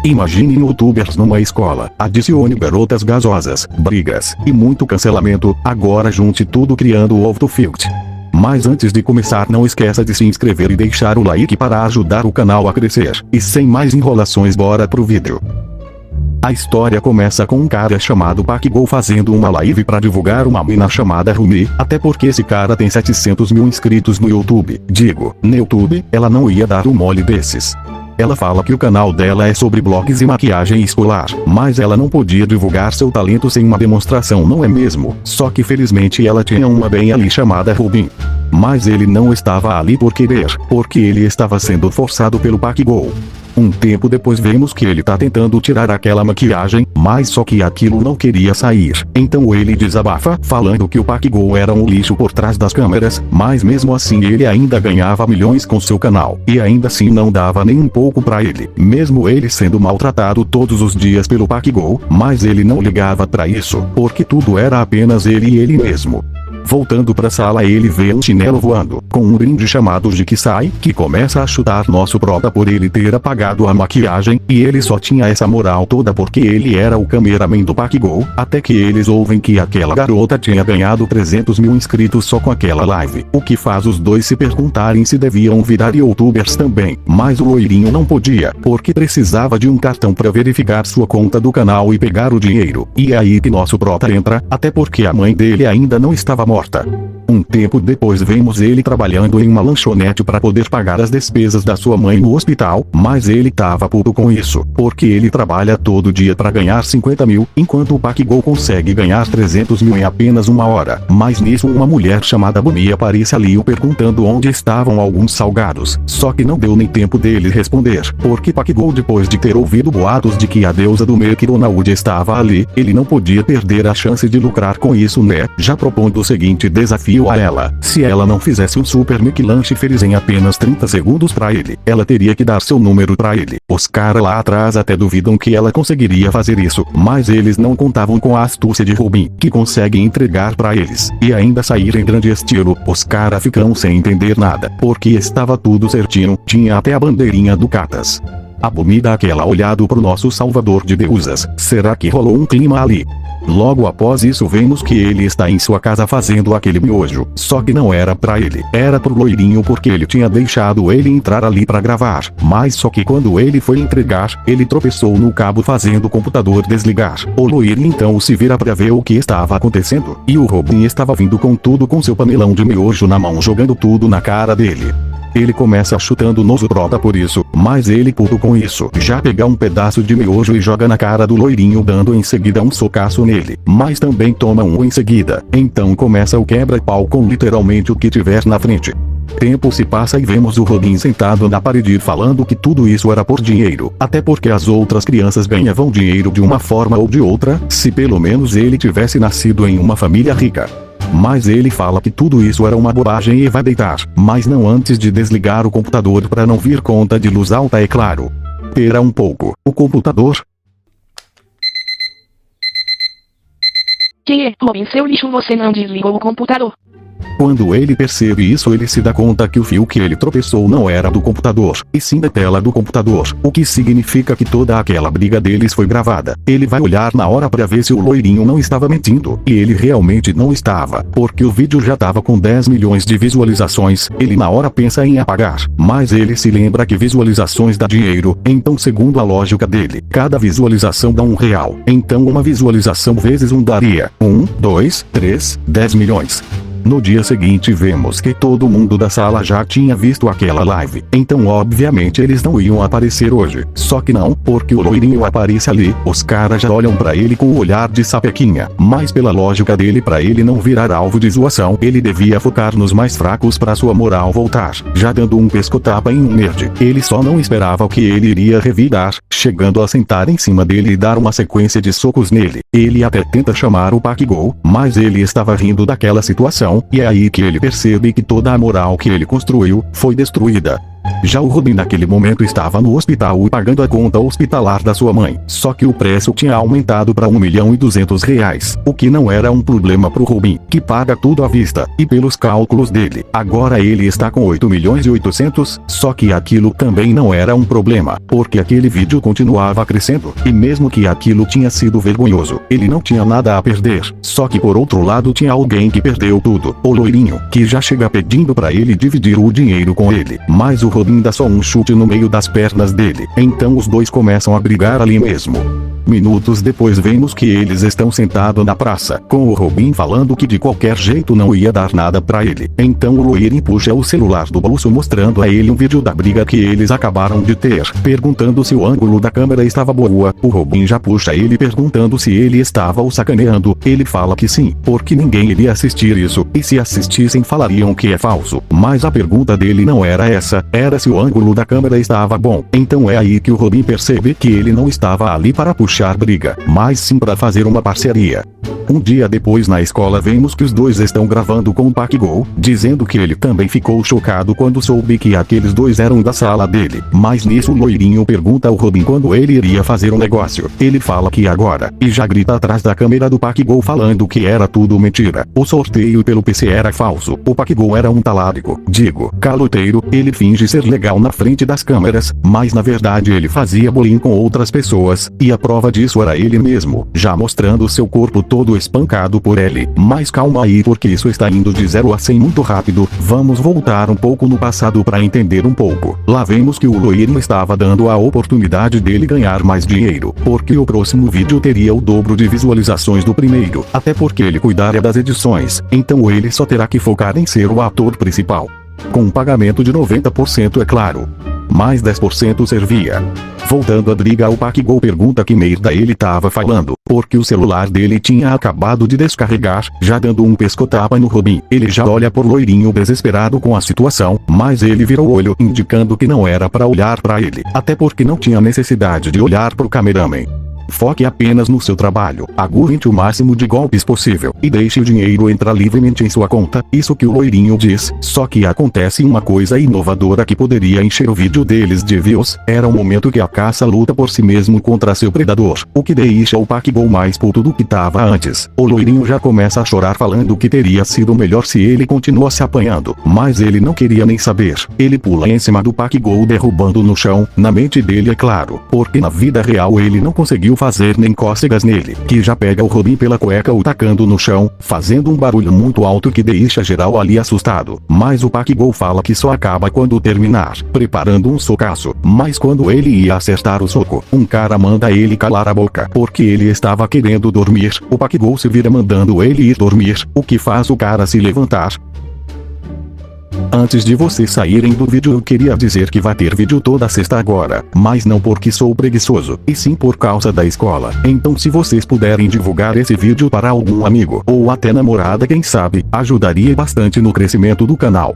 Imagine youtubers numa escola, adicione garotas gasosas, brigas, e muito cancelamento, agora junte tudo criando o Autofield. Mas antes de começar, não esqueça de se inscrever e deixar o like para ajudar o canal a crescer. E sem mais enrolações, bora pro vídeo. A história começa com um cara chamado PacGo fazendo uma live para divulgar uma mina chamada Rumi, até porque esse cara tem 700 mil inscritos no YouTube. No YouTube, ela não ia dar um mole desses. Ela fala que o canal dela é sobre blogs e maquiagem escolar, mas ela não podia divulgar seu talento sem uma demonstração, não é mesmo? Só que felizmente ela tinha uma bem ali chamada Rubin. Mas ele não estava ali por querer, porque ele estava sendo forçado pelo PacGo. Um tempo depois vemos que ele tá tentando tirar aquela maquiagem, mas só que aquilo não queria sair. Então ele desabafa, falando que o PacGo era um lixo por trás das câmeras, mas mesmo assim ele ainda ganhava milhões com seu canal. E ainda assim não dava nem um pouco pra ele. Mesmo ele sendo maltratado todos os dias pelo PacGo, mas ele não ligava pra isso, porque tudo era apenas ele e ele mesmo. Voltando pra sala, ele vê um chinelo voando, com um brinde chamado Jikisai, que começa a chutar nosso prota por ele ter apagado a maquiagem, e ele só tinha essa moral toda porque ele era o cameraman do PacGo, até que eles ouvem que aquela garota tinha ganhado 300 mil inscritos só com aquela live, o que faz os dois se perguntarem se deviam virar youtubers também, mas o loirinho não podia, porque precisava de um cartão para verificar sua conta do canal e pegar o dinheiro, e é aí que nosso prota entra, até porque a mãe dele ainda não estava morta. Um tempo depois vemos ele trabalhando em uma lanchonete para poder pagar as despesas da sua mãe no hospital, mas ele tava puto com isso, porque ele trabalha todo dia para ganhar 50 mil, enquanto o PacGo consegue ganhar 300 mil em apenas uma hora. Mas nisso uma mulher chamada Bumi aparece ali perguntando onde estavam alguns salgados, só que não deu nem tempo dele responder, porque PacGo, depois de ter ouvido boatos de que a deusa do McDonald's estava ali, ele não podia perder a chance de lucrar com isso, né? Já propondo o seguinte desafio a ela: se ela não fizesse um Super McLanche feliz em apenas 30 segundos pra ele, ela teria que dar seu número pra ele. Os caras lá atrás até duvidam que ela conseguiria fazer isso, mas eles não contavam com a astúcia de Rubin, que consegue entregar pra eles, e ainda sair em grande estilo. Os caras ficam sem entender nada, porque estava tudo certinho, tinha até a bandeirinha do Catas. A Bumi dá aquela olhada pro nosso salvador de deusas. Será que rolou um clima ali? Logo após isso vemos que ele está em sua casa fazendo aquele miojo, só que não era pra ele, era pro loirinho porque ele tinha deixado ele entrar ali pra gravar, mas só que quando ele foi entregar, ele tropeçou no cabo fazendo o computador desligar. O loirinho então se vira pra ver o que estava acontecendo, e o Robin estava vindo com tudo com seu panelão de miojo na mão jogando tudo na cara dele. Ele começa chutando nosso prota por isso, mas ele puto com isso, já pega um pedaço de miojo e joga na cara do loirinho dando em seguida um socaço nele, mas também toma um em seguida, então começa o quebra-pau com literalmente o que tiver na frente. Tempo se passa e vemos o Robin sentado na parede falando que tudo isso era por dinheiro, até porque as outras crianças ganhavam dinheiro de uma forma ou de outra, se pelo menos ele tivesse nascido em uma família rica. Mas ele fala que tudo isso era uma bobagem e vai deitar, mas não antes de desligar o computador para não vir conta de luz alta, é claro. Pera um pouco, o computador? Que, Robin, seu lixo, você não desligou o computador? Quando ele percebe isso, ele se dá conta que o fio que ele tropeçou não era do computador, e sim da tela do computador, o que significa que toda aquela briga deles foi gravada. Ele vai olhar na hora pra ver se o loirinho não estava mentindo, e ele realmente não estava, porque o vídeo já tava com 10 milhões de visualizações. Ele na hora pensa em apagar, mas ele se lembra que visualizações dá dinheiro, então segundo a lógica dele, cada visualização dá R$1, então uma visualização vezes 1 daria 1, 2, 3, 10 milhões. No dia seguinte vemos que todo mundo da sala já tinha visto aquela live, então obviamente eles não iam aparecer hoje, só que não, porque o loirinho aparece ali, os caras já olham pra ele com o olhar de sapequinha, mas pela lógica dele, pra ele não virar alvo de zoação, ele devia focar nos mais fracos pra sua moral voltar, já dando um pescotapa em um nerd. Ele só não esperava que ele iria revidar, chegando a sentar em cima dele e dar uma sequência de socos nele. Ele até tenta chamar o PacGo, mas ele estava rindo daquela situação, e é aí que ele percebe que toda a moral que ele construiu foi destruída. Já o Robin naquele momento estava no hospital e pagando a conta hospitalar da sua mãe. Só que o preço tinha aumentado para R$1.200.000, o que não era um problema pro Robin, que paga tudo à vista, e pelos cálculos dele, agora ele está com 8.800.000, só que aquilo também não era um problema, porque aquele vídeo continuava crescendo, e mesmo que aquilo tinha sido vergonhoso, ele não tinha nada a perder. Só que por outro lado tinha alguém que perdeu tudo, o loirinho, que já chega pedindo para ele dividir o dinheiro com ele, mas o Robin dá só um chute no meio das pernas dele, então os dois começam a brigar ali mesmo. Minutos depois vemos que eles estão sentados na praça, com o Robin falando que de qualquer jeito não ia dar nada pra ele. Então o loirinho puxa o celular do bolso mostrando a ele um vídeo da briga que eles acabaram de ter, perguntando se o ângulo da câmera estava boa. O Robin já puxa ele perguntando se ele estava o sacaneando. Ele fala que sim, porque ninguém iria assistir isso, e se assistissem falariam que é falso. Mas a pergunta dele não era essa, era se o ângulo da câmera estava bom. Então é aí que o Robin percebe que ele não estava ali para puxar briga, mas sim para fazer uma parceria. Um dia depois na escola vemos que os dois estão gravando com o Paquigol, dizendo que ele também ficou chocado quando soube que aqueles dois eram da sala dele. Mas nisso o loirinho pergunta ao Robin quando ele iria fazer um negócio. Ele fala que agora, e já grita atrás da câmera do Paquigol falando que era tudo mentira. O sorteio pelo PC era falso. O Paquigol era um talarico, caloteiro. Ele finge ser legal na frente das câmeras, mas na verdade ele fazia bullying com outras pessoas, e a prova disso era ele mesmo, já mostrando seu corpo todo espancado por ele. Mas calma aí, porque isso está indo de 0 a 100 muito rápido. Vamos voltar um pouco no passado para entender um pouco. Lá vemos que o loirinho estava dando a oportunidade dele ganhar mais dinheiro, porque o próximo vídeo teria o dobro de visualizações do primeiro, até porque ele cuidaria das edições, então ele só terá que focar em ser o ator principal. Com um pagamento de 90%, é claro. Mais 10% servia. Voltando à briga, o Paquigol pergunta que merda ele tava falando, porque o celular dele tinha acabado de descarregar, já dando um pescotapa no Robin. Ele já olha por loirinho desesperado com a situação, mas ele vira o olho indicando que não era para olhar para ele, até porque não tinha necessidade de olhar pro cameraman. Foque apenas no seu trabalho, aguente o máximo de golpes possível, e deixe o dinheiro entrar livremente em sua conta. Isso que o loirinho diz, só que acontece uma coisa inovadora que poderia encher o vídeo deles de views. Era o momento que a caça luta por si mesmo contra seu predador, o que deixa o Paquigol mais puto do que tava antes. O loirinho já começa a chorar falando que teria sido melhor se ele continuasse apanhando, mas ele não queria nem saber. Ele pula em cima do Paquigol derrubando no chão, na mente dele é claro, porque na vida real ele não conseguiu fazer nem cócegas nele, que já pega o Robin pela cueca o tacando no chão, fazendo um barulho muito alto que deixa geral ali assustado. Mas o Paquigol fala que só acaba quando terminar, preparando um socaço. Mas quando ele ia acertar o soco, um cara manda ele calar a boca, porque ele estava querendo dormir. O Paquigol se vira mandando ele ir dormir, o que faz o cara se levantar. Antes de vocês saírem do vídeo, eu queria dizer que vai ter vídeo toda sexta agora, mas não porque sou preguiçoso, e sim por causa da escola. Então se vocês puderem divulgar esse vídeo para algum amigo, ou até namorada, quem sabe, ajudaria bastante no crescimento do canal.